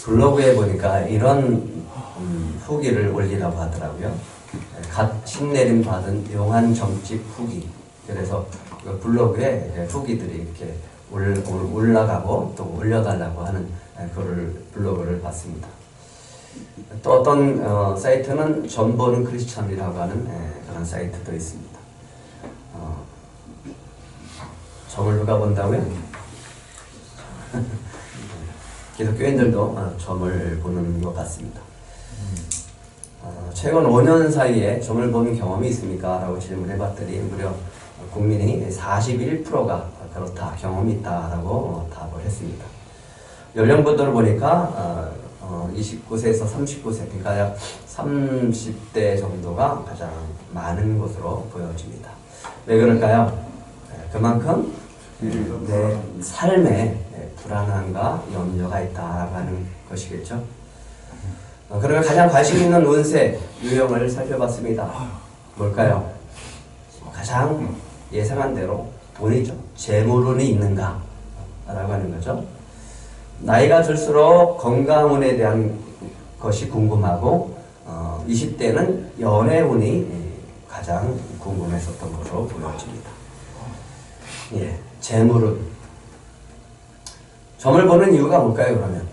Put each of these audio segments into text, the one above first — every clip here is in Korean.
블로그에 보니까 이런 후기를 올리라고 하더라고요. 갓 신내림 받은 용한 점집 후기. 그래서 그 블로그에 후기들이 이렇게 올라가고 또 올려달라고 하는 그걸 블로그를 봤습니다. 또 어떤 사이트는 점 보는 크리스찬이라고 하는 그런 사이트도 있습니다. 점을 누가 본다고요? 기독교인들도 점을 보는 것 같습니다. 최근 5년 사이에 점을 보는 경험이 있습니까? 라고 질문해봤더니 무려 국민의 41%가 그렇다, 경험이 있다라고 답을 했습니다. 연령부들을 보니까 29세에서 39세, 그러니까 약 30대 정도가 가장 많은 것으로 보여집니다. 왜 그럴까요? 그만큼 내 삶에 불안함과 염려가 있다라고 하는 것이겠죠. 그러면 가장 관심 있는 운세 유형을 살펴봤습니다. 뭘까요? 가장 예상한 대로 돈이죠. 재물운이 있는가? 라고 하는 거죠. 나이가 들수록 건강운에 대한 것이 궁금하고 20대는 연애운이 가장 궁금했었던 것으로 보여집니다. 예, 재물운. 점을 보는 이유가 뭘까요, 그러면?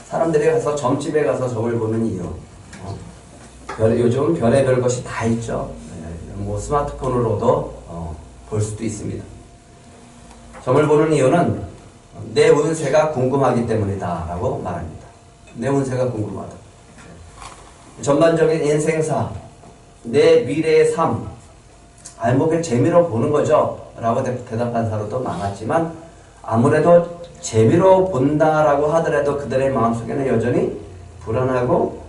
사람들이 가서 점집에 가서 점을 보는 이유. 요즘 별의별 것이 다 있죠. 뭐 스마트폰으로도 볼 수도 있습니다. 점을 보는 이유는 내 운세가 궁금하기 때문이다 라고 말합니다. 내 운세가 궁금하다. 전반적인 인생사, 내 미래의 삶, 알목을 재미로 보는 거죠 라고 대답한 사람도 많았지만, 아무래도 재미로 본다라고 하더라도 그들의 마음속에는 여전히 불안하고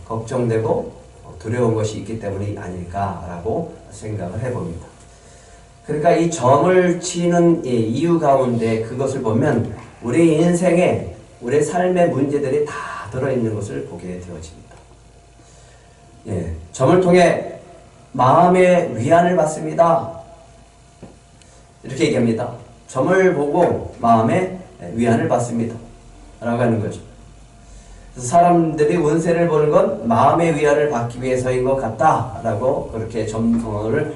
걱정되고 두려운 것이 있기 때문이 아닐까라고 생각을 해봅니다. 그러니까 이 점을 치는 이유 가운데 그것을 보면 우리 인생에, 우리 삶의 문제들이 다 들어있는 것을 보게 되어집니다. 예, 점을 통해 마음의 위안을 받습니다. 이렇게 얘기합니다. 점을 보고 마음의 위안을 받습니다. 라고 하는 거죠. 그래서 사람들이 운세를 보는 건 마음의 위안을 받기 위해서인 것 같다. 라고 그렇게 점을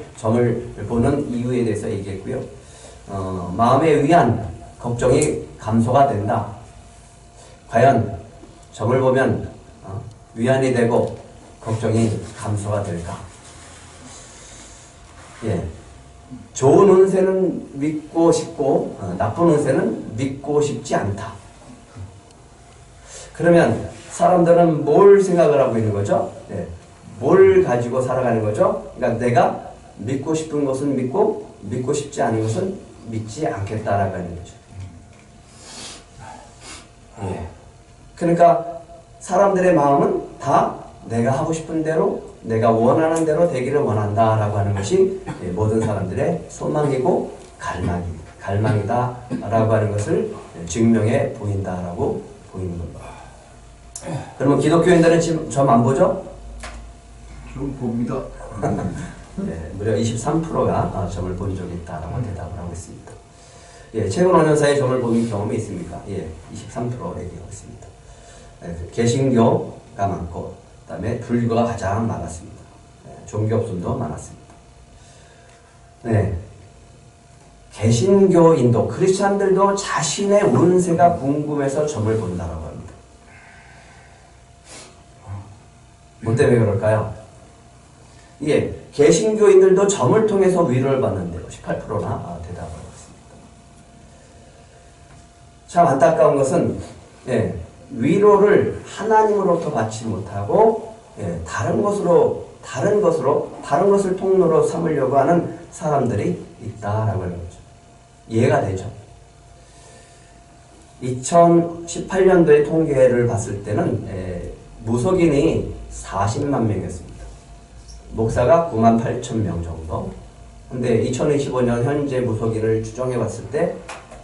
보는 이유에 대해서 얘기했고요. 마음의 위안, 걱정이 감소가 된다. 과연 점을 보면 위안이 되고 걱정이 감소가 될까? 예. 좋은 운세는 믿고 싶고 나쁜 운세는 믿고 싶지 않다. 그러면 사람들은 뭘 생각을 하고 있는 거죠? 네. 뭘 가지고 살아가는 거죠? 그러니까 내가 믿고 싶은 것은 믿고 믿고 싶지 않은 것은 믿지 않겠다라고 하는 거죠. 네. 그러니까 사람들의 마음은 다 내가 하고 싶은 대로, 내가 원하는 대로 되기를 원한다라고 하는 것이 모든 사람들의 소망이고 갈망이다라고 하는 것을 증명해 보인다라고 보이는 겁니다. 그러면 기독교인들은 지금 점 안 보죠? 좀 봅니다. 네, 무려 23%가 점을 본 적이 있다라고 대답을 하고 있습니다. 예, 최근 5년 사이에 점을 본 경험이 있습니까? 예, 23% 얘기하고 있습니다. 개신교가 많고, 그 다음에 불교가 가장 많았습니다. 종교업순도 많았습니다. 네. 개신교인도, 크리스찬들도 자신의 운세가 궁금해서 점을 본다라고 합니다. 뭐 때문에 그럴까요? 예, 개신교인들도 점을 통해서 위로를 받는데요. 18%나 대답을 하고 있습니다. 참 안타까운 것은, 예, 위로를 하나님으로부터 받지 못하고, 예, 다른 것을 통로로 삼으려고 하는 사람들이 있다라고 하는 거죠. 이해가 되죠? 2018년도의 통계를 봤을 때는 무속인이 40만 명이었습니다. 목사가 9만 8천 명 정도. 근데 2025년 현재 무속인을 추정해 봤을 때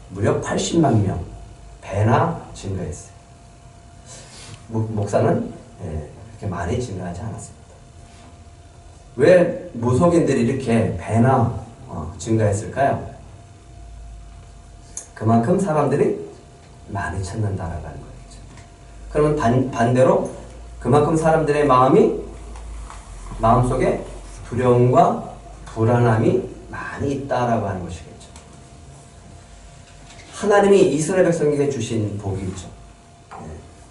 무려 80만 명, 배나 증가했어요. 목사는 그렇게 많이 증가하지 않았습니다. 왜 무속인들이 이렇게 배나 증가했을까요? 그만큼 사람들이 많이 찾는다라고 하는 거죠. 그러면 반대로 그만큼 사람들의 마음속에 두려움과 불안함이 많이 있다라고 하는 것이겠죠. 하나님이 이스라엘 백성에게 주신 복이 있죠.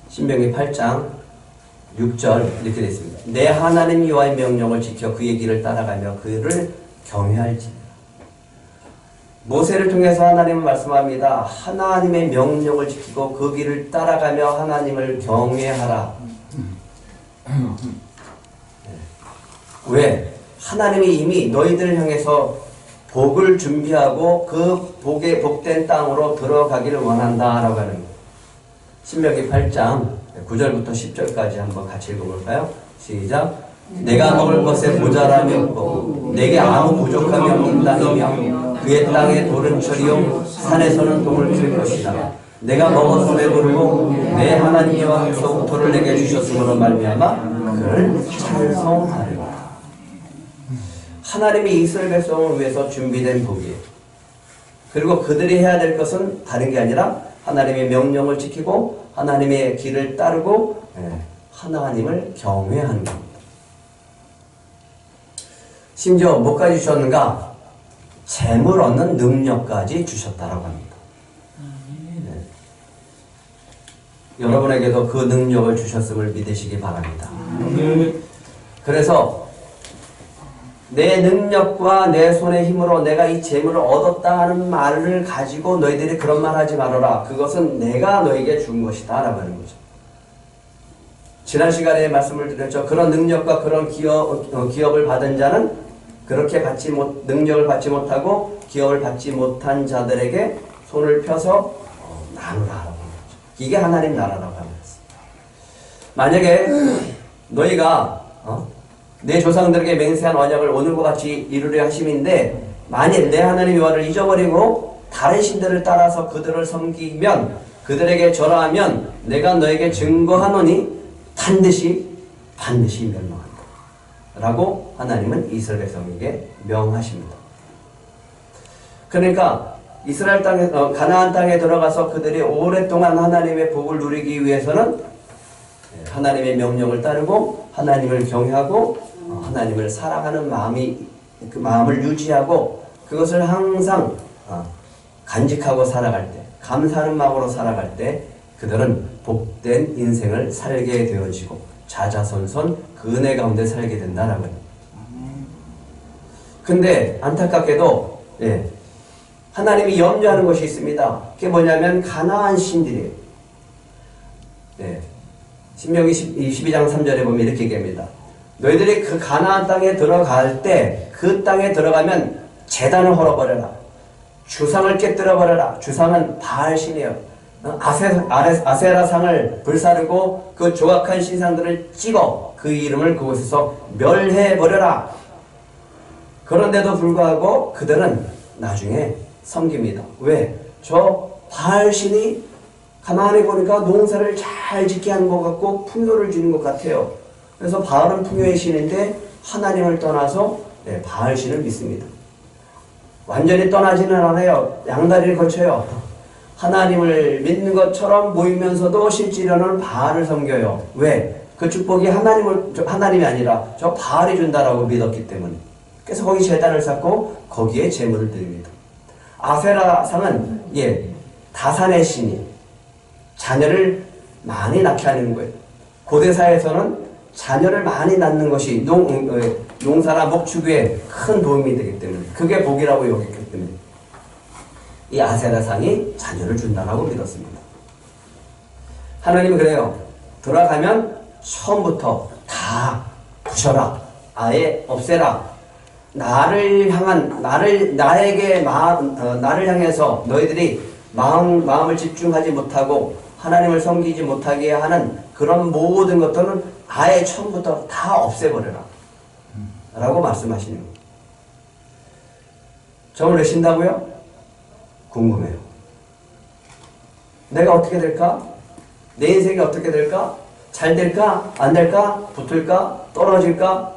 신명기 8장 6절 이렇게 되어 있습니다. 내 하나님 여호와의 명령을 지켜 그의 길을 따라가며 그를 경외할지니라. 모세를 통해서 하나님은 말씀합니다. 하나님의 명령을 지키고 그 길을 따라가며 하나님을 경외하라. 왜? 하나님이 이미 너희들을 향해서 복을 준비하고 그 복된 땅으로 들어가기를 원한다라고 하는 거예요. 신명기 8장 9절부터 10절까지 한번 같이 읽어볼까요? 시작. 내가 먹을 것에 모자람이 없고 내게 아무 부족함이 없는 땅이며 그의 땅에 돌은 철이요 산에서는 돌을 킬 것이다. 내가 먹었음에 부르고 내 하나님 여호와께서 옥토를 내게 주셨으므로 말미암아 그를 찬송하리라. 하나님이 이스라엘 백성을 위해서 준비된 복이에요. 그리고 그들이 해야 될 것은 다른 게 아니라 하나님의 명령을 지키고 하나님의 길을 따르고 하나님을 경외하는 겁니다. 심지어 뭐까지 주셨는가? 재물 얻는 능력까지 주셨다라고 합니다. 여러분에게도 그 능력을 주셨음을 믿으시기 바랍니다. 그래서 내 능력과 내 손의 힘으로 내가 이 재물을 얻었다 하는 말을 가지고 너희들이 그런 말 하지 말아라. 그것은 내가 너에게 준 것이다 라고 하는 거죠. 지난 시간에 말씀을 드렸죠. 그런 능력과 그런 기업을 받은 자는 그렇게 능력을 받지 못하고 기업을 받지 못한 자들에게 손을 펴서 나누라 라고 하는 거죠. 이게 하나님 나라라고 하는 것입니다. 만약에 너희가 내 조상들에게 맹세한 언약을 오늘과 같이 이루려 하심인데 만일 내 하나님 여호와를 잊어버리고 다른 신들을 따라서 그들을 섬기면 그들에게 절하하면 내가 너에게 증거하노니 반드시 멸망한다 라고 하나님은 이스라엘 백성에게 명하십니다. 그러니까 이스라엘 땅에 가나안 땅에 들어가서 그들이 오랫동안 하나님의 복을 누리기 위해서는 하나님의 명령을 따르고 하나님을 경외하고 하나님을 사랑하는 그 마음을 유지하고 그것을 항상 간직하고 살아갈 때, 감사하는 마음으로 살아갈 때 그들은 복된 인생을 살게 되어지고 자자손손 그 은혜 가운데 살게 된다라고 합니다. 근데 안타깝게도 하나님이 염려하는 것이 있습니다. 그게 뭐냐면 가나안 신들이에요. 신명기 12장 3절에 보면 이렇게 얘기합니다. 너희들이 그 가나안 땅에 들어갈 때 그 땅에 들어가면 제단을 헐어버려라. 주상을 깨뜨려버려라. 주상은 바알신이에요. 아세라상을 불사르고 그 조각한 신상들을 찍어 그 이름을 그곳에서 멸해버려라. 그런데도 불구하고 그들은 나중에 섬깁니다. 왜? 저 바알신이 가만히 보니까 농사를 잘 짓게 하는 것 같고 풍요를 주는 것 같아요. 그래서 바알은 풍요의 신인데 하나님을 떠나서 바알신을 믿습니다. 완전히 떠나지는 않아요. 양다리를 거쳐요. 하나님을 믿는 것처럼 보이면서도 실제로는 바알을 섬겨요. 왜? 그 축복이 하나님이 아니라 저 바알이 준다라고 믿었기 때문에. 그래서 거기 제단을 쌓고 거기에 제물을 드립니다. 아세라상은 다산의 신이 자녀를 많이 낳게 하는 거예요. 고대사에서는 자녀를 많이 낳는 것이 농사나 목축에 큰 도움이 되기 때문에 그게 복이라고 여겼기 때문에 이 아세라상이 자녀를 준다라고 믿었습니다. 하나님은 그래요. 들어가면 처음부터 다 부셔라. 아예 없애라. 나를 향해서 너희들이 마음을 집중하지 못하고 하나님을 섬기지 못하게 하는 그런 모든 것들은 아예 처음부터 다 없애버려라 라고 말씀하시는 거예요. 점을 내신다고요? 궁금해요. 내가 어떻게 될까? 내 인생이 어떻게 될까? 잘 될까? 안 될까? 붙을까? 떨어질까?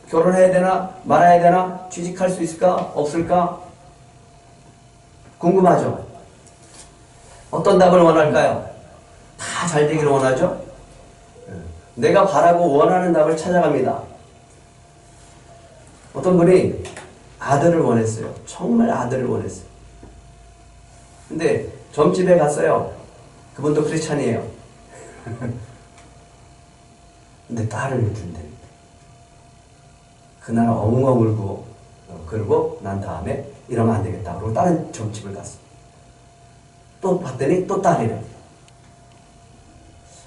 결혼해야 되나? 말아야 되나? 취직할 수 있을까? 없을까? 궁금하죠? 어떤 답을 원할까요? 다 잘 되기를 원하죠? 내가 바라고 원하는 답을 찾아갑니다. 어떤 분이 아들을 원했어요. 정말 아들을 원했어요. 근데 점집에 갔어요. 그분도 크리스찬이에요. 근데 딸을 준대. 그날 엉엉 울고 그러고 난 다음에 이러면 안 되겠다. 그러고 다른 점집을 갔어. 또 봤더니 또 딸이래.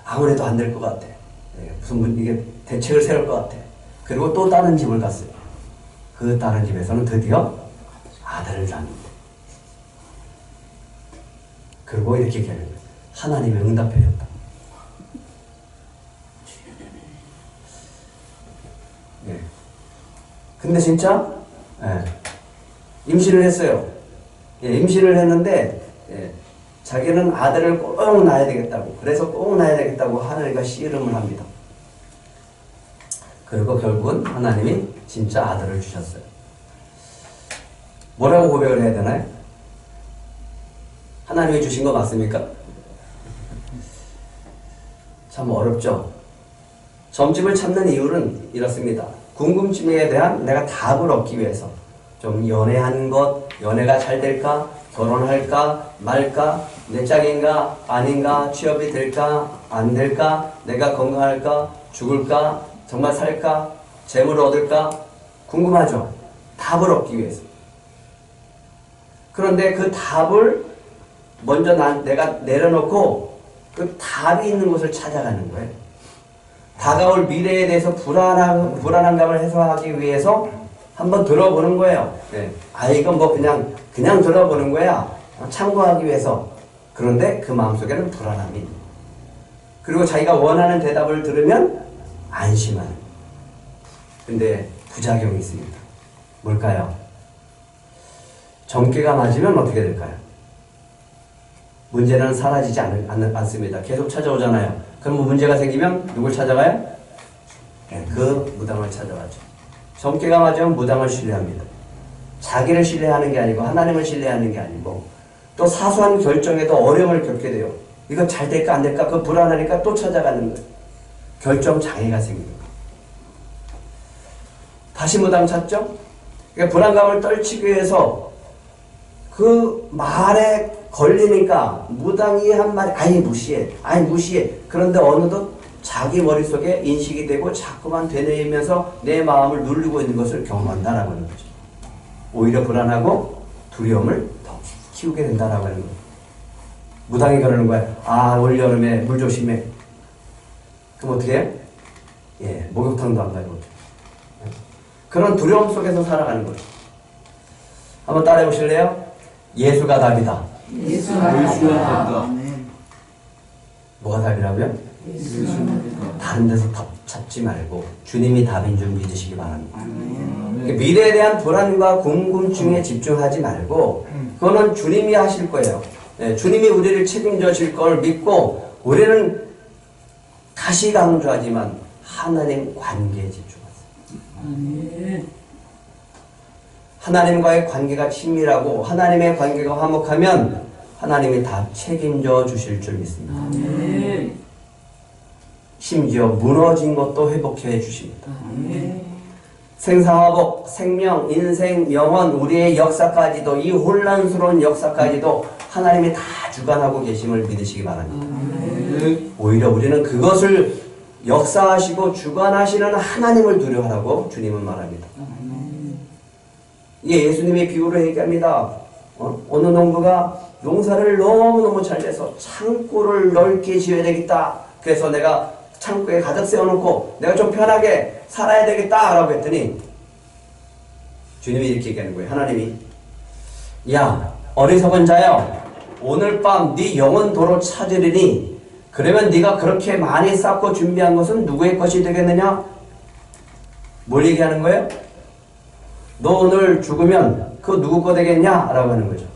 아무래도 안 될 것 같아. 무슨 이게 대책을 세울 것 같아. 그리고 또 다른 집을 갔어요. 그 다른 집에서는 드디어 아들을 낳는데. 그리고 이렇게 얘기하는 거예요. 하나님이 응답해줬다. 예. 근데 진짜 임신을 했어요. 임신을 했는데 자기는 아들을 꼭 낳아야 되겠다고, 그래서 꼭 낳아야 되겠다고 하나님과 씨름을 합니다. 그리고 결국은 하나님이 진짜 아들을 주셨어요. 뭐라고 고백을 해야 되나요? 하나님이 주신 거 맞습니까? 참 어렵죠. 점집을 찾는 이유는 이렇습니다. 궁금증에 대한 내가 답을 얻기 위해서 좀 연애한 것, 연애가 잘 될까? 결혼할까? 말까? 내 짝인가? 아닌가? 취업이 될까? 안 될까? 내가 건강할까? 죽을까? 정말 살까? 재물을 얻을까? 궁금하죠? 답을 얻기 위해서. 그런데 그 답을 먼저 내가 내려놓고 그 답이 있는 곳을 찾아가는 거예요. 다가올 미래에 대해서 불안감을 해소하기 위해서 한번 들어보는 거예요. 이건 뭐 그냥 들어보는 거야. 참고하기 위해서. 그런데 그 마음속에는 불안함이 있는 거예요. 그리고 자기가 원하는 대답을 들으면 안심하는 거예요. 근데 부작용이 있습니다. 뭘까요? 점괘가 맞으면 어떻게 될까요? 문제는 사라지지 않습니다. 계속 찾아오잖아요. 그럼 문제가 생기면 누굴 찾아가요? 그 무당을 찾아가죠. 점괘가 맞으면 무당을 신뢰합니다. 자기를 신뢰하는 게 아니고 하나님을 신뢰하는 게 아니고, 또 사소한 결정에도 어려움을 겪게 돼요. 이거 잘 될까 안 될까 그 불안하니까 또 찾아가는 거예요. 결정 장애가 생깁니다. 다시 무당 찾죠? 그러니까 불안감을 떨치기 위해서 그 말에 걸리니까 무당이 한 말이 무시해. 그런데 어느덧 자기 머릿속에 인식이 되고 자꾸만 되뇌이면서 내 마음을 누르고 있는 것을 경험한다라고 하는 거죠. 오히려 불안하고 두려움을 더 키우게 된다라고 하는 거예요. 무당이 그러는 거야. 올 여름에 물 조심해. 그럼 어떻게 해? 목욕탕도 안 가고. 그런 두려움 속에서 살아가는 거죠. 한번 따라해 보실래요? 예수가 답이다. 예수가 답이다. 뭐가 답이라고요? 다른 데서 답 찾지 말고 주님이 답인 줄 믿으시기 바랍니다. 미래에 대한 불안과 궁금증에 집중하지 말고 그거는 주님이 하실 거예요. 주님이 우리를 책임져 줄 걸 믿고 우리는 다시 강조하지만 하나님 관계에 집중하세요. 하나님과의 관계가 친밀하고 하나님의 관계가 화목하면 하나님이 다 책임져 주실 줄 믿습니다. 심지어 무너진 것도 회복해 주십니다. 생사화복, 생명, 인생, 영혼, 우리의 역사까지도, 이 혼란스러운 역사까지도 하나님이 다 주관하고 계심을 믿으시기 바랍니다. 오히려 우리는 그것을 역사하시고 주관하시는 하나님을 두려워하라고 주님은 말합니다. 이게 예수님이 비유로 얘기합니다. 어느 농부가 농사를 너무너무 잘 돼서 창고를 넓게 지어야 되겠다. 그래서 내가 창고에 가득 세워놓고 내가 좀 편하게 살아야 되겠다 라고 했더니 주님이 이렇게 얘기하는 거예요. 하나님이, 야 어리석은 자여, 오늘 밤 네 영혼 도로 찾으리니 그러면 네가 그렇게 많이 쌓고 준비한 것은 누구의 것이 되겠느냐? 뭘 얘기하는 거예요? 너 오늘 죽으면 그거 누구 거 되겠냐? 라고 하는 거죠.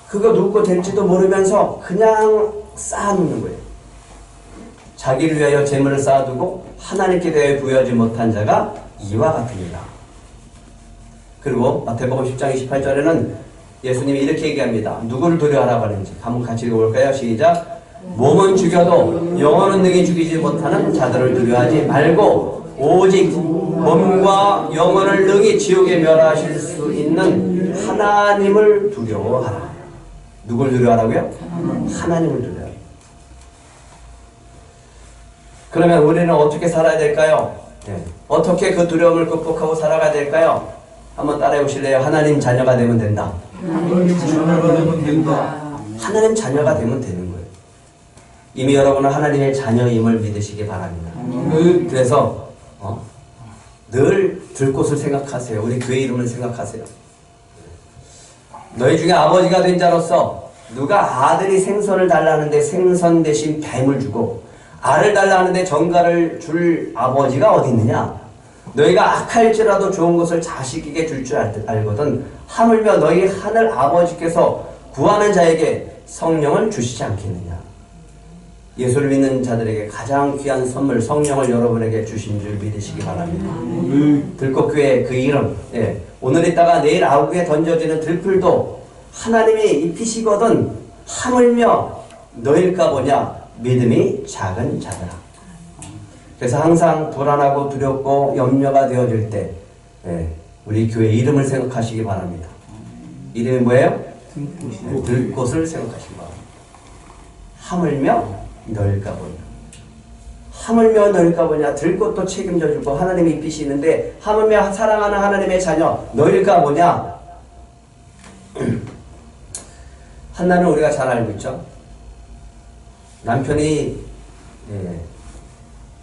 그거 누구 거 될지도 모르면서 그냥 쌓아놓는 거예요. 자기를 위하여 재물을 쌓아두고 하나님께 대해 부여하지 못한 자가 이와 같으니라. 그리고 마태복음 10장 28절에는 예수님이 이렇게 얘기합니다. 누구를 두려워하라고 하는지 한번 같이 읽어볼까요? 시작. 몸은 죽여도 영혼은 능히 죽이지 못하는 자들을 두려워하지 말고 오직 몸과 영혼을 능히 지옥에 멸하실 수 있는 하나님을 두려워하라. 누굴 두려워하라고요? 하나님을 두려워하라. 그러면 우리는 어떻게 살아야 될까요? 네. 어떻게 그 두려움을 극복하고 살아가야 될까요? 한번 따라해 보실래요? 하나님 자녀가 되면 된다. 하나님 자녀가 되면 된다. 하나님 자녀가 되면 되는 거예요. 이미 여러분은 하나님의 자녀임을 믿으시기 바랍니다. 그래서 늘 들곳을 생각하세요. 우리 교회 이름을 생각하세요. 너희 중에 아버지가 된 자로서 누가 아들이 생선을 달라는데 생선 대신 뱀을 주고 알을 달라는데 정갈을 줄 아버지가 어디 있느냐? 너희가 악할지라도 좋은 것을 자식에게 줄 줄 알거든 하물며 너희 하늘 아버지께서 구하는 자에게 성령을 주시지 않겠느냐? 예수를 믿는 자들에게 가장 귀한 선물 성령을 여러분에게 주신 줄 믿으시기 바랍니다. 들꽃교회 그 이름, 오늘 있다가 내일 아구에 던져지는 들풀도 하나님이 입히시거든 하물며 너일까 보냐 믿음이 작은 자들아. 그래서 항상 불안하고 두렵고 염려가 되어질 때 우리 교회 이름을 생각하시기 바랍니다. 이름이 뭐예요? 들꽃을 생각하시기 바랍니다. 하물며 너일까 보냐. 하물며 너일까 보냐. 들꽃도 책임져 주고 하나님이 입히시는데 하물며 사랑하는 하나님의 자녀 너일까 보냐. 한나는 우리가 잘 알고 있죠. 남편이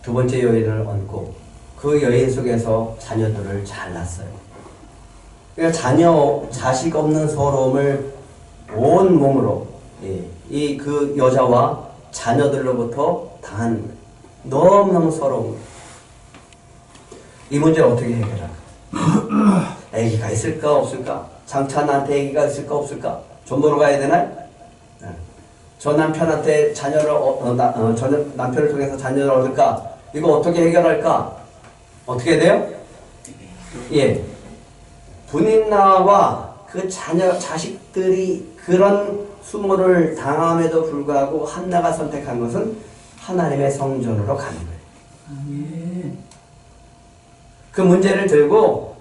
두 번째 여인을 얹고 그 여인 속에서 자녀들을 잘 낳았어요. 그러니까 자식 없는 서러움을 온 몸으로 이 그 여자와 자녀들로부터 당한 너무너무 서러운 이 문제를 어떻게 해결할까? 애기가 있을까 없을까? 장차한테 애기가 있을까 없을까? 돈 벌어 가야 되나? 저 남편한테 자녀를 저 남편을 통해서 자녀를 얻을까? 이거 어떻게 해결할까? 어떻게 돼요? 분인나와 그 자식들이 그런 수모를 당함에도 불구하고 한나가 선택한 것은 하나님의 성전으로 가는 거예요. 그 문제를 들고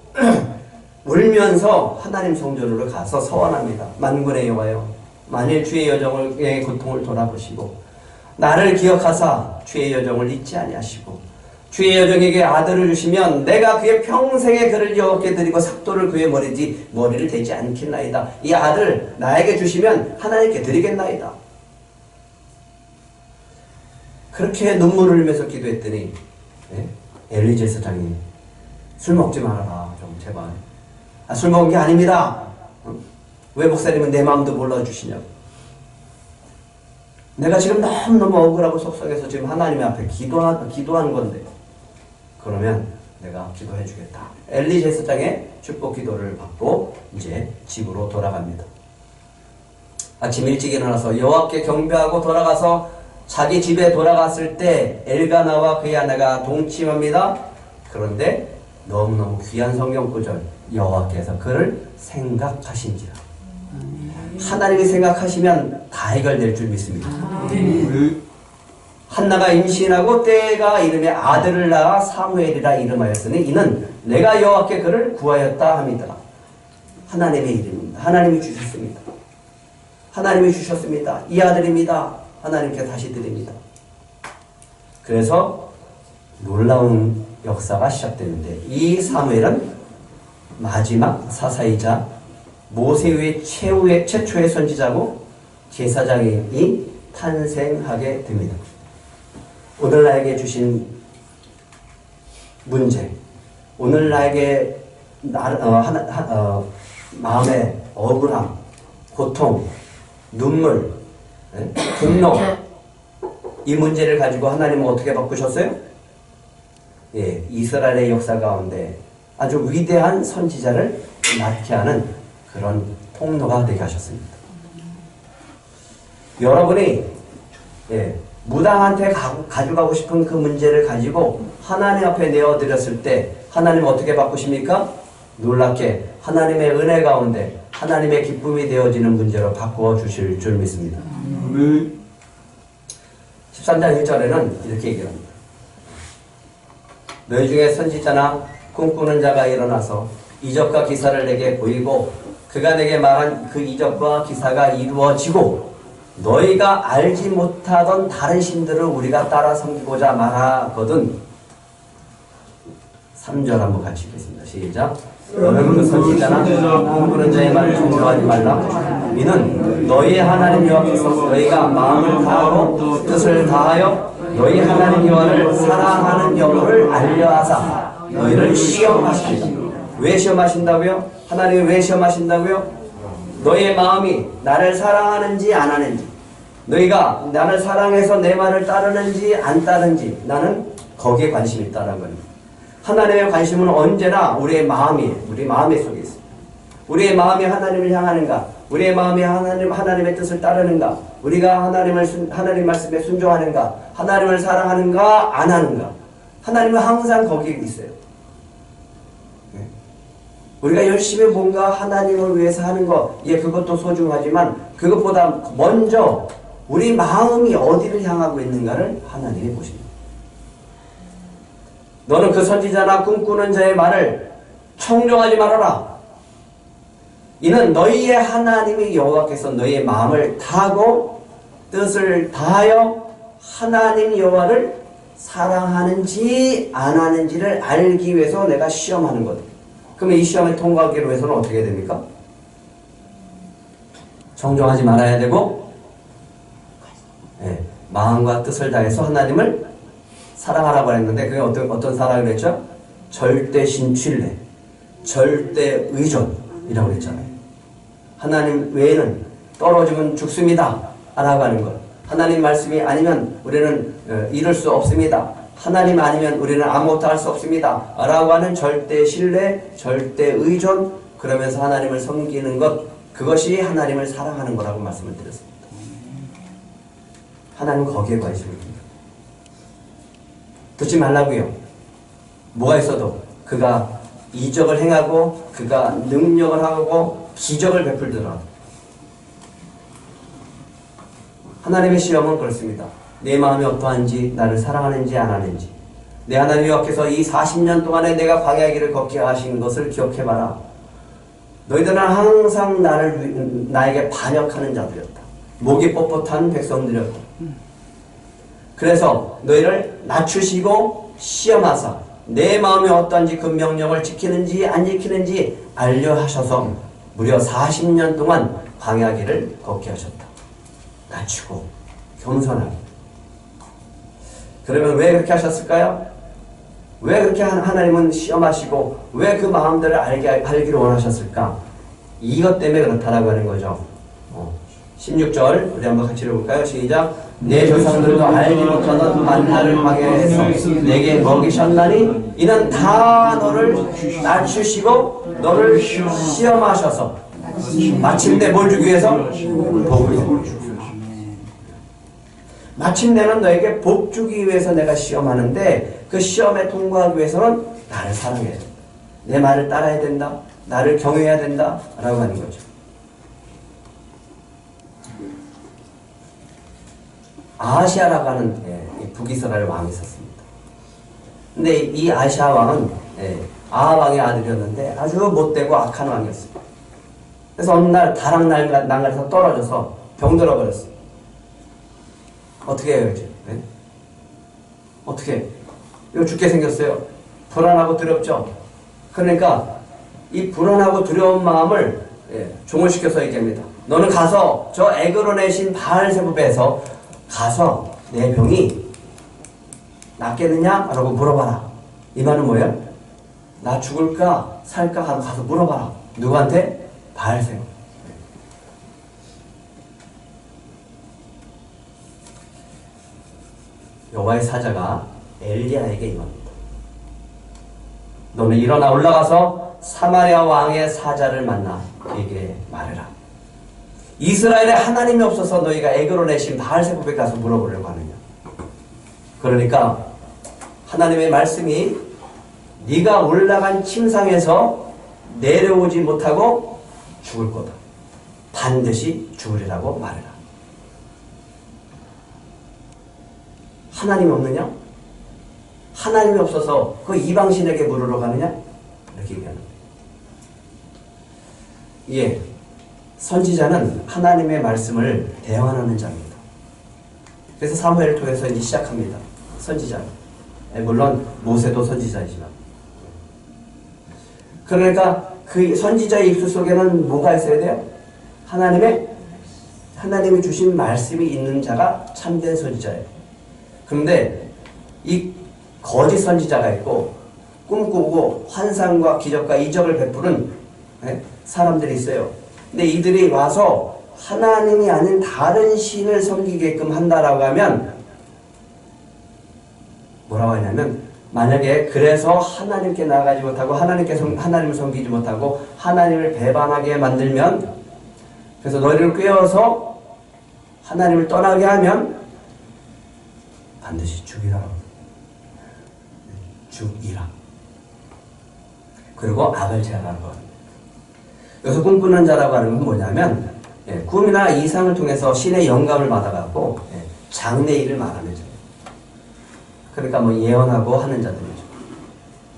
울면서 하나님 성전으로 가서 서원합니다. 만군의 여호와여, 만일 주의 여정의 고통을 돌아보시고 나를 기억하사 주의 여정을 잊지 아니하시고 주의 여정에게 아들을 주시면 내가 그의 평생의 그를 여호와께 드리고 삭도를 그의 머리를 대지 않겠나이다. 이 아들 나에게 주시면 하나님께 드리겠나이다. 그렇게 눈물을 흘리면서 기도했더니 엘리 제사장이 술 먹지 말아라 좀 제발. 술 먹은 게 아닙니다. 왜 목사님은 내 마음도 몰라주시냐고. 내가 지금 너무너무 억울하고 속상해서 지금 하나님 앞에 기도하는 건데 그러면 내가 기도해 주겠다. 엘리 제사장의 축복 기도를 받고 이제 집으로 돌아갑니다. 아침 일찍 일어나서 여호와께 경배하고 돌아가서 자기 집에 돌아갔을 때 엘가나와 그의 아내가 동침합니다. 그런데 너무너무 귀한 성경 구절 여호와께서 그를 생각하신지라. 하나님이 생각하시면 다 해결될 줄 믿습니다. 한나가 임신하고 때가 이름에 아들을 낳아 사무엘이라 이름하였으니 이는 내가 여호와께 그를 구하였다 합니다. 하나님의 이름입니다. 하나님이 주셨습니다. 하나님이 주셨습니다. 이 아들입니다. 하나님께 다시 드립니다. 그래서 놀라운 역사가 시작되는데 이 사무엘은 마지막 사사이자 모세 후에 최초의 선지자고 제사장이 탄생하게 됩니다. 오늘 나에게 주신 문제, 오늘 나에게 마음의 억울함, 고통, 눈물, 분노, 이 문제를 가지고 하나님은 어떻게 바꾸셨어요? 이스라엘의 역사 가운데 아주 위대한 선지자를 낳게 하는 그런 통로가 되게 하셨습니다. 여러분이 무당한테 가져가고 싶은 그 문제를 가지고 하나님 앞에 내어드렸을 때 하나님은 어떻게 바꾸십니까? 놀랍게 하나님의 은혜 가운데 하나님의 기쁨이 되어지는 문제로 바꾸어 주실 줄 믿습니다. 13장 1절에는 이렇게 얘기합니다. 너희 중에 선지자나 꿈꾸는 자가 일어나서 이적과 기사를 내게 보이고 그가 내게 말한 그 이적과 기사가 이루어지고 너희가 알지 못하던 다른 신들을 우리가 따라 섬기고자 말하거든. 3절 한번 같이 읽겠습니다. 시작. 너는 그 선지자나 꿈꾸는 자의 말을 청종하지 말라. 이는 너희의 하나님 여호와께서 너희가 마음을 다하고 뜻을 다하여 너희 하나님 여호와를 사랑하는 여부를 알려하사 너희를 시험하시리라. 왜 시험하신다고요? 하나님이 왜 시험하신다고요? 너희의 마음이 나를 사랑하는지 안 하는지, 너희가 나를 사랑해서 내 말을 따르는지 안 따르는지, 나는 거기에 관심이 있다는 겁니다. 하나님의 관심은 언제나 우리의 마음이에요. 우리 마음의 속에 있습니다. 우리의 마음이 하나님을 향하는가, 우리의 마음이 하나님의 뜻을 따르는가, 우리가 하나님 말씀에 순종하는가, 하나님을 사랑하는가 안 하는가. 하나님은 항상 거기에 있어요. 우리가 열심히 뭔가 하나님을 위해서 하는 것, 예, 그것도 소중하지만 그것보다 먼저 우리 마음이 어디를 향하고 있는가를 하나님이 보십니다. 너는 그 선지자나 꿈꾸는 자의 말을 청종하지 말아라. 이는 너희의 하나님이 여호와께서 너희의 마음을 다하고 뜻을 다하여 하나님 여호와를 사랑하는지 안 하는지를 알기 위해서 내가 시험하는 것. 그러면 이 시험에 통과하기 위해서는 어떻게 해야 됩니까? 청종하지 말아야 되고, 예, 마음과 뜻을 다해서 하나님을 사랑하라고 했는데 그게 어떤 사랑을 했죠? 절대 신뢰, 절대 의존이라고 했잖아요. 하나님 외에는 떨어지면 죽습니다 라고 하는 것. 하나님 말씀이 아니면 우리는 이룰 수 없습니다. 하나님 아니면 우리는 아무것도 할 수 없습니다 라고 하는 절대 신뢰, 절대 의존, 그러면서 하나님을 섬기는 것, 그것이 하나님을 사랑하는 거라고 말씀을 드렸습니다. 하나님은 거기에 관심을 둡니다. 듣지 말라고요. 뭐가 있어도 그가 이적을 행하고 그가 능력을 하고 기적을 베풀더라도 하나님의 시험은 그렇습니다. 내 마음이 어떠한지, 나를 사랑하는지 안 하는지, 내 하나님 여호와께서 이 40년 동안에 내가 광야 길을 걷게 하신 것을 기억해봐라. 너희들은 항상 나에게 반역하는 자들이었다. 목이 뻣뻣한 백성들이었다. 그래서 너희를 낮추시고 시험하사 내 마음이 어떠한지 그 명령을 지키는지 안 지키는지 알려 하셔서 무려 40년 동안 광야 길을 걷게 하셨다. 낮추고 겸손하게. 그러면 왜 그렇게 하셨을까요? 왜 그렇게 하나님은 시험하시고 왜 그 마음들을 알기를 원하셨을까? 이것 때문에 그렇다라고 하는 거죠. 16절 우리 한번 같이 읽어볼까요? 시작. 내 조상들도 알지 못하던 만나를 광야에서 내게 먹이셨나니 이는 다 너를 낮추시고 너를 시험하셔서 마침내 뭘 주기 위해서? 복을 주기 위해서. 마침내는 너에게 복 주기 위해서 내가 시험하는데 그 시험에 통과하기 위해서는 나를 사랑해야 된다. 내 말을 따라야 된다. 나를 경외해야 된다. 라고 하는 거죠. 아하시아라고 하는 북이스라엘 왕이 있었습니다. 근데 이 아하시아 왕은 아하 왕의 아들이었는데 아주 못되고 악한 왕이었습니다. 그래서 어느 날 다락난간에서 떨어져서 병들어 버렸어요. 어떻게 해요, 이제? 네? 어떻게? 이거 죽게 생겼어요. 불안하고 두렵죠? 그러니까 이 불안하고 두려운 마음을 종을시켜서 얘기합니다. 너는 가서 저 에그론의 신 바알세부베에서 가서 내 병이 낫겠느냐? 라고 물어봐라. 이 말은 뭐예요? 나 죽을까? 살까? 가서 물어봐라. 누구한테? 바알세부. 여호와의 사자가 엘리야에게 임합니다. 너는 일어나 올라가서 사마리아 왕의 사자를 만나 그에게 말해라. 이스라엘에 하나님이 없어서 너희가 에그론의 신 바알세부에 가서 물어보려고 하느냐. 그러니까 하나님의 말씀이 네가 올라간 침상에서 내려오지 못하고 죽을 거다. 반드시 죽으리라고 말해라. 하나님이 없느냐? 하나님이 없어서 그 이방신에게 물으러 가느냐? 이렇게 얘기하는 거예요. 예, 선지자는 하나님의 말씀을 대환하는 자입니다. 그래서 사무엘을 통해서 이제 시작합니다. 선지자. 물론 모세도 선지자이지만. 그러니까 그 선지자의 입술 속에는 뭐가 있어야 돼요? 하나님이 주신 말씀이 있는 자가 참된 선지자예요. 그런데 이 거짓 선지자가 있고 꿈꾸고 환상과 기적과 이적을 베푸는 사람들이 있어요. 근데 이들이 와서 하나님이 아닌 다른 신을 섬기게끔 한다라고 하면 뭐라고 하냐면, 만약에 그래서 하나님께 나아가지 못하고 하나님을 섬기지 못하고 하나님을 배반하게 만들면, 그래서 너희를 꾀어서 하나님을 떠나게 하면 반드시 죽이라. 죽이라. 그리고 악을 제하라고 합니다. 여기서 꿈꾸는 자라고 하는 건 뭐냐면, 꿈이나 이상을 통해서 신의 영감을 받아갖고 장래 일을 말하는 자예요. 그러니까 뭐 예언하고 하는 자들이죠.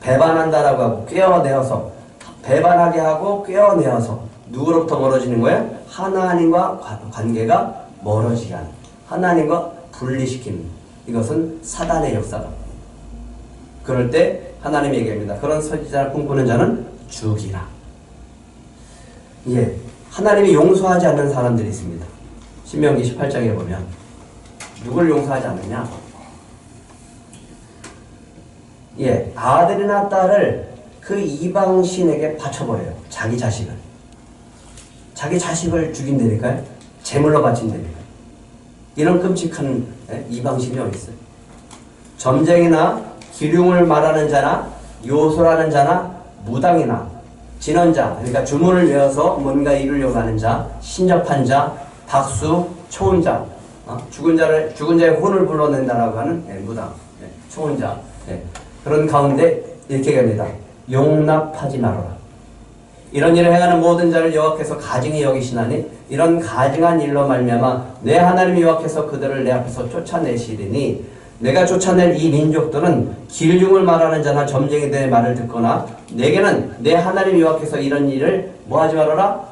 배반한다라고 하고 꿰어내어서, 배반하게 하고 꿰어내어서 누구로부터 멀어지는 거예요? 하나님과 관계가 멀어지게 하는, 하나님과 분리시키는, 이것은 사단의 역사다. 그럴 때 하나님이 얘기합니다. 그런 선지자를 꿈꾸는 자는 죽이라. 예, 하나님이 용서하지 않는 사람들이 있습니다. 신명기 18장에 보면 누굴 용서하지 않느냐? 예, 아들이나 딸을 그 이방신에게 바쳐버려요. 자기 자식을 죽인다니까요. 제물로 바친다니까요. 이런 끔찍한 이방신이 어디 있어요? 점쟁이나 기륭을 말하는 자나 요소라는 자나 무당이나 진언자, 그러니까 주문을 외워서 뭔가 이루려고 하는 자, 신접한 자, 박수, 초혼자, 죽은 자의 혼을 불러낸다라고 하는 무당, 초혼자. 그런 가운데 이렇게 얘기합니다. 용납하지 말아라. 이런 일을 행하는 모든 자를 여호와께서 가증히 여기시나니 이런 가증한 일로 말미암아 내 하나님 여호와께서 그들을 내 앞에서 쫓아내시리니, 내가 쫓아낼 이 민족들은 길흉을 말하는 자나 점쟁이들의 말을 듣거나 내게는 내 하나님 여호와께서 이런 일을 뭐하지 말아라?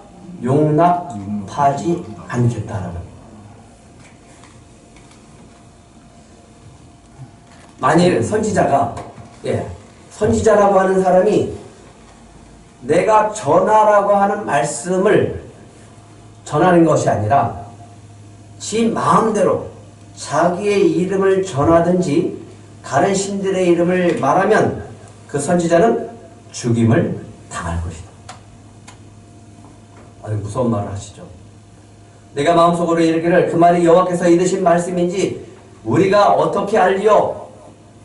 용납하지 않겠다라고. 만일 선지자라고 하는 사람이 내가 전하라고 하는 말씀을 전하는 것이 아니라 지 마음대로 자기의 이름을 전하든지 다른 신들의 이름을 말하면 그 선지자는 죽임을 당할 것이다. 아주 무서운 말을 하시죠. 내가 마음속으로 이르기를 그 말이 여호와께서 이르신 말씀인지 우리가 어떻게 알리요?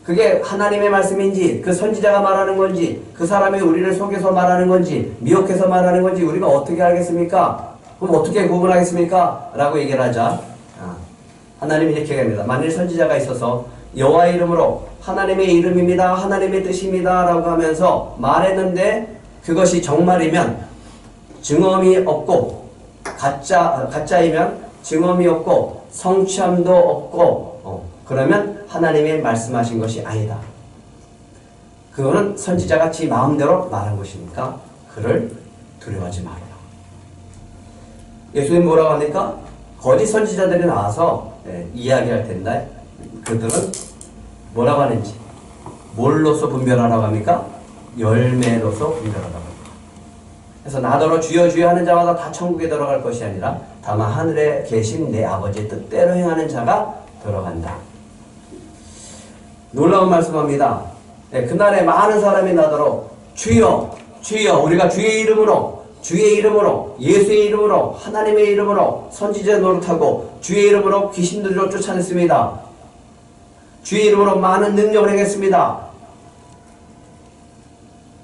그게 하나님의 말씀인지 그 선지자가 말하는 건지 그 사람이 우리를 속여서 말하는 건지 미혹해서 말하는 건지 우리가 어떻게 알겠습니까? 그럼 어떻게 구분하겠습니까? 라고 얘기를 하자 하나님이 이렇게 얘기합니다. 만일 선지자가 있어서 여호와의 이름으로 하나님의 이름입니다, 하나님의 뜻입니다 라고 하면서 말했는데 그것이 정말이면 증언이 없고 가짜이면 증언이 없고 성취함도 없고 그러면 하나님이 말씀하신 것이 아니다. 그거는 선지자가 지 마음대로 말한 것이니까 그를 두려워하지 말아라. 예수님 뭐라고 합니까? 거짓 선지자들이 나와서 이야기할 텐데 그들은 뭐라고 하는지 뭘로서 분별하라고 합니까? 열매로서 분별하라고 합니다. 그래서 나더러 주여 주여 하는 자마다 다 천국에 들어갈 것이 아니라 다만 하늘에 계신 내 아버지의 뜻대로 행하는 자가 들어간다. 놀라운 말씀합니다. 그날에 많은 사람이 나더러 주여 주여, 우리가 주의 이름으로 예수의 이름으로 하나님의 이름으로 선지자 노릇하고 주의 이름으로 귀신들을 쫓아냈습니다. 주의 이름으로 많은 능력을 행했습니다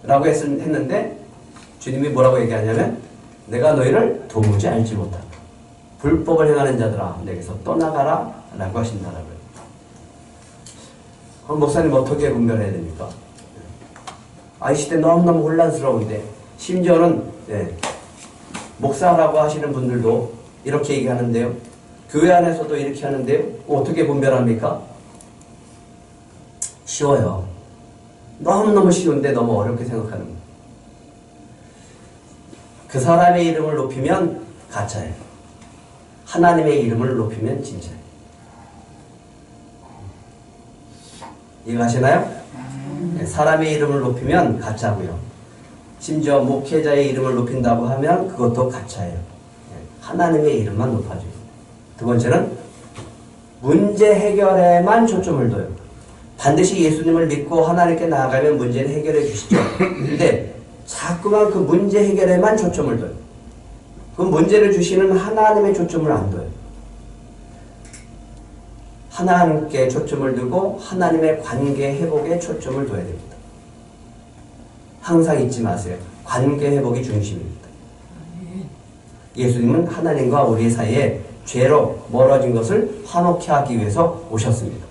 라고 했는데 주님이 뭐라고 얘기하냐면 내가 너희를 도무지 알지 못한다. 불법을 행하는 자들아 내게서 떠나가라 라고 하신다라고요. 그럼 목사님 어떻게 분별해야 됩니까? 이 시대 너무너무 혼란스러운데 심지어는 목사라고 하시는 분들도 이렇게 얘기하는데요. 교회 안에서도 이렇게 하는데요. 어떻게 분별합니까? 쉬워요. 너무너무 쉬운데 너무 어렵게 생각하는 거예요. 그 사람의 이름을 높이면 가짜예요. 하나님의 이름을 높이면 진짜예요. 이해가시나요? 사람의 이름을 높이면 가짜고요. 심지어 목회자의 이름을 높인다고 하면 그것도 가짜예요. 하나님의 이름만 높아져요. 두 번째는 문제 해결에만 초점을 둬요. 반드시 예수님을 믿고 하나님께 나아가면 문제를 해결해 주시죠. 근데 자꾸만 그 문제 해결에만 초점을 둬요. 그 문제를 주시는 하나님의 초점을 안 둬요. 하나님께 초점을 두고 하나님의 관계 회복에 초점을 둬야 됩니다. 항상 잊지 마세요. 관계 회복이 중심입니다. 예수님은 하나님과 우리 사이에 죄로 멀어진 것을 화목케 하기 위해서 오셨습니다.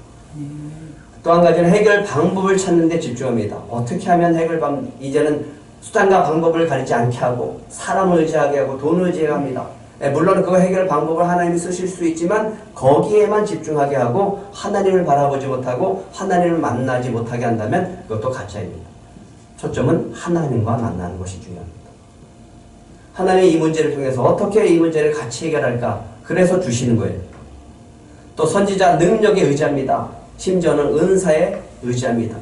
또 한 가지는 해결 방법을 찾는 데 집중합니다. 어떻게 하면 이제는 수단과 방법을 가리지 않게 하고 사람을 의지하게 하고 돈을 의지하게 합니다. 물론 그 해결 방법을 하나님이 쓰실 수 있지만 거기에만 집중하게 하고 하나님을 바라보지 못하고 하나님을 만나지 못하게 한다면 그것도 가짜입니다. 초점은 하나님과 만나는 것이 중요합니다. 하나님이 이 문제를 통해서 어떻게 이 문제를 같이 해결할까? 그래서 주시는 거예요. 또 선지자 능력에 의지합니다. 심지어는 은사에 의지합니다.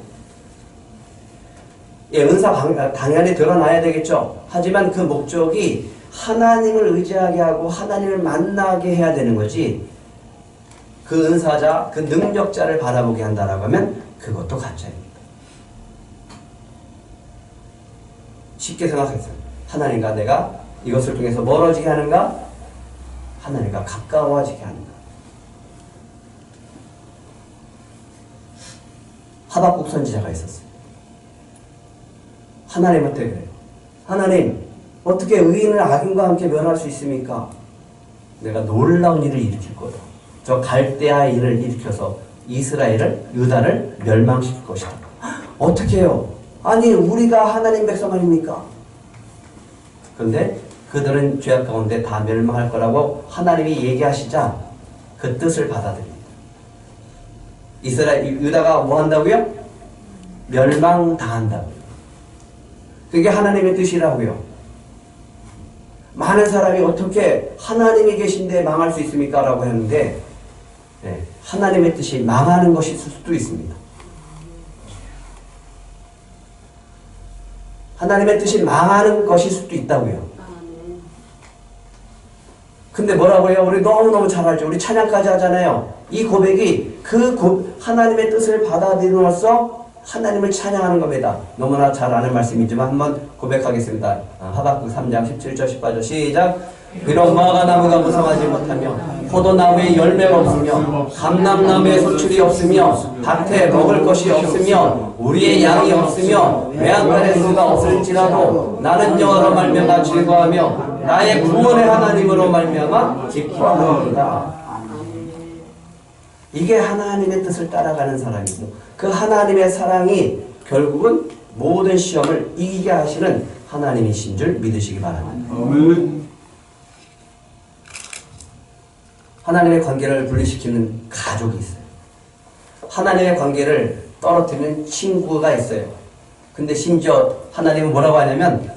은사 당연히 드러나야 되겠죠. 하지만 그 목적이 하나님을 의지하게 하고 하나님을 만나게 해야 되는 거지, 그 은사자, 그 능력자를 바라보게 한다라고 하면 그것도 가짜입니다. 쉽게 생각했어요. 하나님과 내가 이것을 통해서 멀어지게 하는가? 하나님과 가까워지게 하는가? 하박국 선지자가 있었어요. 하나님한테 그래요. 하나님, 어떻게 의인을 악인과 함께 멸할 수 있습니까? 내가 놀라운 일을 일으킬 거다. 저 갈대아 일을 일으켜서 이스라엘을, 유다를 멸망시킬 것이다. 어떻게 해요? 아니, 우리가 하나님 백성 아닙니까? 그런데 그들은 죄악 가운데 다 멸망할 거라고 하나님이 얘기하시자 그 뜻을 받아들입니다. 유다가 뭐 한다고요? 멸망당한다고요. 그게 하나님의 뜻이라고요. 많은 사람이 어떻게 하나님이 계신데 망할 수 있습니까? 라고 했는데, 하나님의 뜻이 망하는 것이 있을 수도 있습니다. 하나님의 뜻이 망하는 것일 수도 있다고요. 근데 뭐라고요? 우리 너무너무 잘 알죠. 우리 찬양까지 하잖아요. 이 고백이 하나님의 뜻을 받아들임으로써 하나님을 찬양하는 겁니다. 너무나 잘 아는 말씀이지만 한번 고백하겠습니다. 하박국 3장 17절 18절 시작. 비록 무화과나무가 무성하지 못하며 포도나무에 열매가 없으며 감람나무에 소출이 없으며 밭에 먹을 것이 없으며 우리의 양이 없으며 외양간의 수가 없을지라도 나는 여호와로 말미암아 즐거워하며 나의 구원의 하나님으로 말미암아 기뻐하노라. 이게 하나님의 뜻을 따라가는 사람이고, 그 하나님의 사랑이 결국은 모든 시험을 이기게 하시는 하나님이신 줄 믿으시기 바랍니다. 아멘. 하나님의 관계를 분리시키는 가족이 있어요. 하나님의 관계를 떨어뜨리는 친구가 있어요. 근데 심지어 하나님은 뭐라고 하냐면,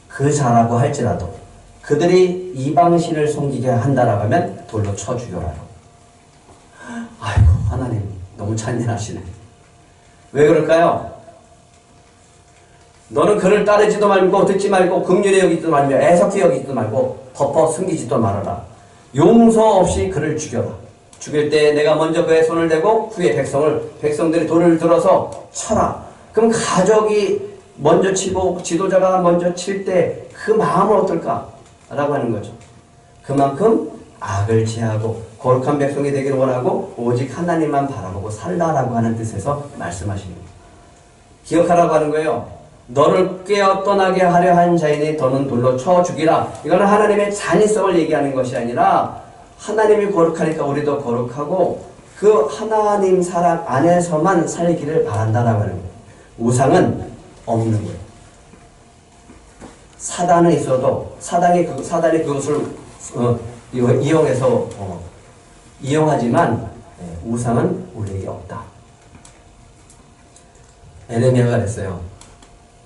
그 자라고 할지라도 그들이 이방신을 섬기게 한다라고 하면 돌로 쳐 죽여라요. 아이고, 하나님 너무 잔인하시네. 왜 그럴까요? 너는 그를 따르지도 말고 듣지 말고 긍휼히 여기지도 말며 애석히 여기지도 말고 덮어 숨기지도 말아라. 용서 없이 그를 죽여라. 죽일 때 내가 먼저 그의 손을 대고 후에 백성들이 돌을 들어서 쳐라. 그럼 가족이 먼저 치고 지도자가 먼저 칠 때 그 마음은 어떨까? 라고 하는 거죠. 그만큼 악을 제하고 거룩한 백성이 되기를 원하고 오직 하나님만 바라보고 살라라고 하는 뜻에서 말씀하십니다. 기억하라고 하는 거예요. 너를 깨어 떠나게 하려 한 자인이 너는 돌로 쳐 죽이라. 이거는 하나님의 잔인성을 얘기하는 것이 아니라 하나님이 거룩하니까 우리도 거룩하고 그 하나님 사랑 안에서만 살기를 바란다라고 하는 거예요. 우상은 없는 거예요. 사단은 있어도 사단이 그것을 이용해서 이용하지만 우상은 우리에게 없다. 에레미야가 그랬어요.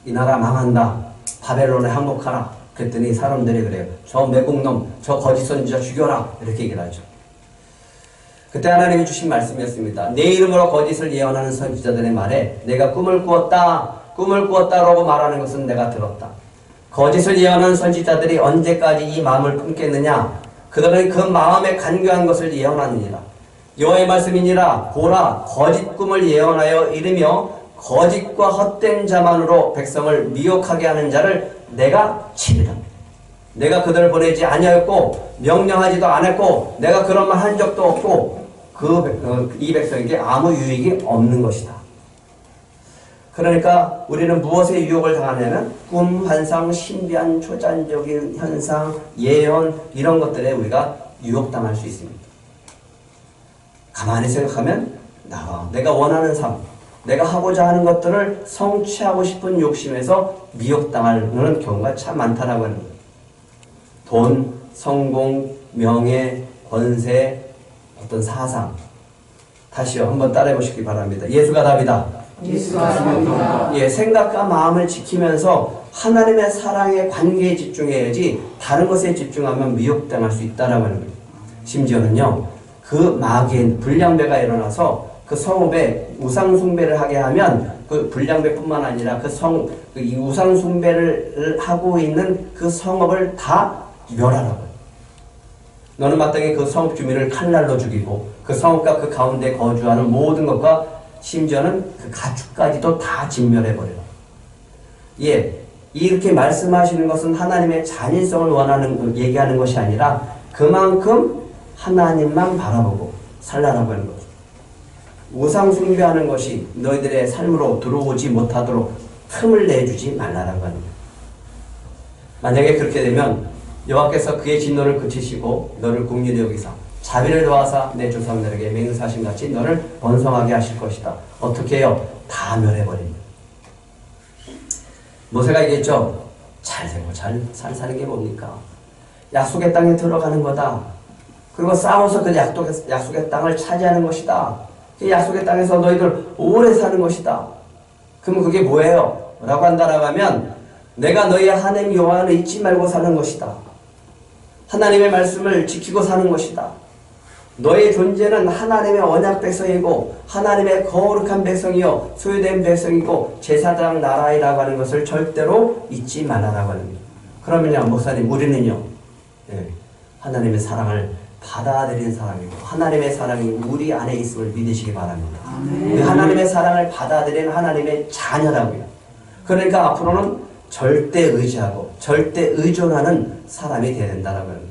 이 나라 망한다. 바벨론에 항복하라. 그랬더니 사람들이 그래요. 저 매국놈, 저 거짓 선지자 죽여라. 이렇게 얘기를 하죠. 그때 하나님이 주신 말씀이었습니다. 내 이름으로 거짓을 예언하는 선지자들의 말에 내가 꿈을 꾸었다라고 말하는 것은 내가 들었다. 거짓을 예언하는 선지자들이 언제까지 이 마음을 품겠느냐? 그들은 그 마음에 간교한 것을 예언하느니라. 여호와의 말씀이니라. 보라, 거짓 꿈을 예언하여 이르며 거짓과 헛된 자만으로 백성을 미혹하게 하는 자를 내가 치리라. 내가 그들을 보내지 아니하였고 명령하지도 않았고 내가 그런 말 한 적도 없고 이 백성에게 아무 유익이 없는 것이다. 그러니까 우리는 무엇에 유혹을 당하냐면 꿈, 환상, 신비한 초자연적인 현상, 예언 이런 것들에 우리가 유혹당할 수 있습니다. 가만히 생각하면 내가 원하는 삶, 내가 하고자 하는 것들을 성취하고 싶은 욕심에서 미혹당하는 경우가 참 많다라고 하는 거예요. 돈, 성공, 명예, 권세, 어떤 사상. 다시요, 한번 따라해 보시기 바랍니다. 예수가 답이다. 예수가 답이다. 예, 생각과 마음을 지키면서 하나님의 사랑의 관계에 집중해야지 다른 것에 집중하면 미혹당할 수 있다라고 하는 거예요. 심지어는요, 그 마귀인 불량배가 일어나서 그 성읍에 우상숭배를 하게 하면 그 불량배뿐만 아니라 이 우상숭배를 하고 있는 그 성읍을 다 멸하라고요. 너는 마땅히 그 성읍 주민을 칼날로 죽이고 그 성읍과 그 가운데 거주하는 모든 것과 심지어는 그 가축까지도 다 진멸해버려라. 예, 이렇게 말씀하시는 것은 하나님의 잔인성을 얘기하는 것이 아니라 그만큼 하나님만 바라보고 살라라고 하는 거죠. 우상 숭배하는 것이 너희들의 삶으로 들어오지 못하도록 틈을 내주지 말라라고 하는 거예요. 만약에 그렇게 되면 여호와께서 그의 진노를 그치시고 너를 긍휼히 여기사 자비를 도와사 내 조상들에게 맹세하신 같이 너를 번성하게 하실 것이다. 어떻게 해요? 다 멸해버립니다. 모세가 얘기했죠. 잘 되고 잘 사는 게 뭡니까? 약속의 땅에 들어가는 거다. 그리고 싸워서 그 약속의 땅을 차지하는 것이다. 그 약속의 땅에서 너희들 오래 사는 것이다. 그러면 그게 뭐예요? 라고 한다라고 하면 내가 너희의 하나님 여호와를 잊지 말고 사는 것이다. 하나님의 말씀을 지키고 사는 것이다. 너의 존재는 하나님의 언약 백성이고 하나님의 거룩한 백성이요 소유된 백성이고 제사장 나라이라고 하는 것을 절대로 잊지 말라라고 하는 거예요. 그러면요 목사님 우리는요 하나님의 사랑을 받아들인 사람이고 하나님의 사랑이 우리 안에 있음을 믿으시기 바랍니다. 하나님의 사랑을 받아들인 하나님의 자녀라고요. 그러니까 앞으로는 절대 의지하고 절대 의존하는 사람이 되어야 된다라고 합니다.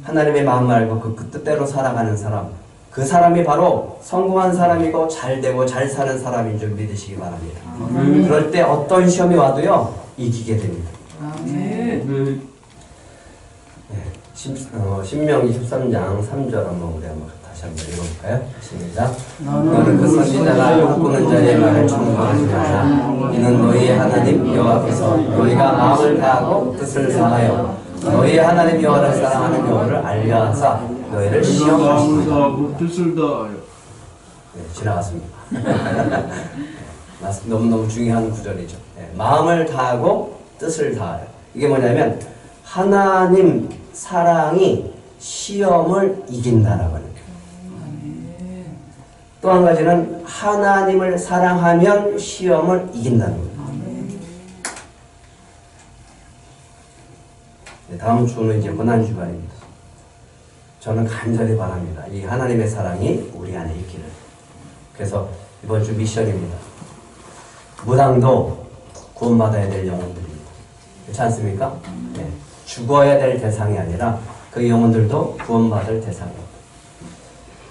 하나님의 마음을 알고 그 뜻대로 살아가는 사람, 그 사람이 바로 성공한 사람이고 잘되고 잘 사는 사람인 줄 믿으시기 바랍니다. 그럴 때 어떤 시험이 와도요 이기게 됩니다. 신명기 13장 3절 한번 우리 한번 다시 한번 읽어볼까요? 시작. 너는 그 선지자가 꿈꾸는 자의 말을 청구하지 마라. 이는 너희의 하나님 여호와께서 너희가 마음을 다하고 뜻을 다하여 너희의 하나님 여호와를 사랑하는 여호와를 알려 하사 너희를 시험하시리라. 뜻을 다하여. 네, 지나갔습니다. 너무너무 중요한 구절이죠. 네, 마음을 다하고 뜻을 다하여. 이게 뭐냐면 하나님 사랑이 시험을 이긴다라고 하는 거예요. 또 한 가지는 하나님을 사랑하면 시험을 이긴다는 거예요. 네, 다음 주는 이제 고난 주간입니다. 저는 간절히 바랍니다. 이 하나님의 사랑이 우리 안에 있기를. 그래서 이번 주 미션입니다. 무당도 구원받아야 될 영혼들입니다. 그렇지 않습니까? 네. 죽어야 될 대상이 아니라 그 영혼들도 구원받을 대상입니다.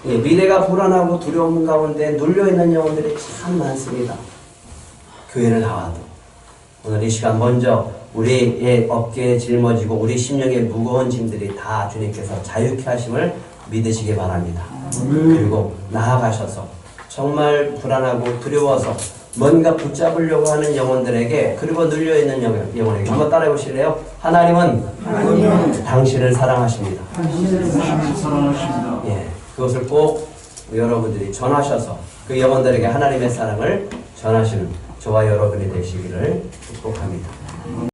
예, 미래가 불안하고 두려움 가운데 눌려있는 영혼들이 참 많습니다. 교회를 나와도 오늘 이 시간 먼저 우리의 어깨에 짊어지고 우리 심령에 무거운 짐들이 다 주님께서 자유케 하심을 믿으시기 바랍니다. 그리고 나아가셔서 정말 불안하고 두려워서 뭔가 붙잡으려고 하는 영혼들에게 그리고 눌려있는 영혼에게 한번 따라해 보실래요? 하나님은 당신을 사랑하십니다. 당신을 사랑하십니다. 예, 그것을 꼭 여러분들이 전하셔서 그 영혼들에게 하나님의 사랑을 전하시는 저와 여러분이 되시기를 축복합니다.